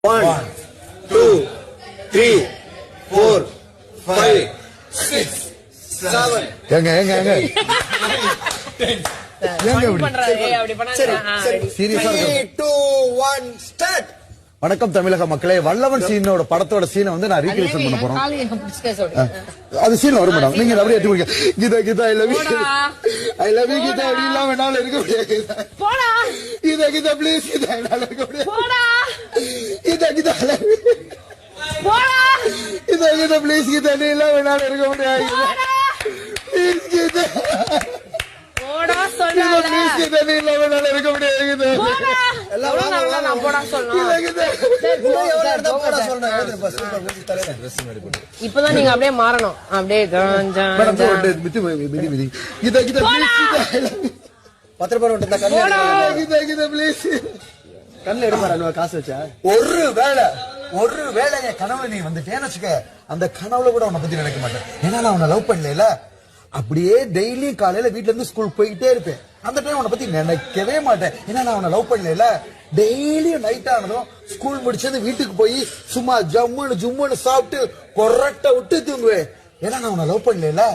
1, 2, 3, 4, 5, 6, 7. எங்க எங்க எங்க சீரியஸா 3, 2, 1, start. வணக்கம் தமிழக மக்களே, வல்லவன் சீனோட படத்தோட சீனை வந்து நான் ரீக்ரியேஷன் பண்ண போறோம். அது சீன் வரும் மேடம், நீங்க அப்படியே எட்டு முடிக்க Geeta Geeta I love you Geeta அப்படி இல்லாம என்னால இருக்க முடியாது. கீதா கீதா ப்ளீஸ் கீதா என்னால இருக்க முடியாது. கீதா கீதா கீதா கீதா ப்ளீஸ் கீதா நீ இல்லாம என்னால இருக்க முடியாது. ப்ளீஸ் கீதா இருக்க முடியாது. இப்பதான் நீங்க அப்படியே மாறணும். அப்படியே கண்ணில் எடுப்பாரு காசு வச்சா ஒரு வேலை என் கனவுல நீ வந்துட்டேன்னு வச்சுக்க, அந்த கனவுல கூட உன்னை பத்தி நினைக்க மாட்டேன். ஏன்னா நான் உன்னை லவ் பண்ணல. அப்படியே டெய்லி காலையில வீட்டுல இருந்து ஸ்கூல் போயிட்டே இருப்பேன். அந்த டைம் உன்னை பத்தி நினைக்கவே மாட்டேன். ஏன்னா நான் உன்னை லவ் பண்ணல. டெய்லியும் நைட் ஆனதும் ஸ்கூல் முடிச்சது வீட்டுக்கு போய் சும்மா ஜம்முன்னு ஜும்முன்னு சாப்பிட்டு கொரட்டை விட்டு தூங்குவேன். ஏன்னா நான் உன்னை லவ் பண்ணல.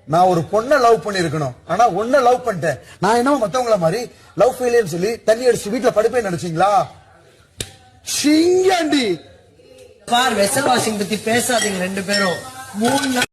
நான் ஒரு பொண்ணை லவ் பண்ணிருக்கணும், ஆனா ஒன்ன லவ் பண்ணிட்டேன். நான் என்னமோ மத்தவங்கள மாதிரி லவ் ஃபெயிலியர்னு சொல்லி தண்ணி அடிச்சு வீட்டுல படுப்பேன்னு நினைச்சீங்களா? சிங்காண்டி வெசல் வாஷிங் பத்தி பேசாதீங்க ரெண்டு பேரும். 3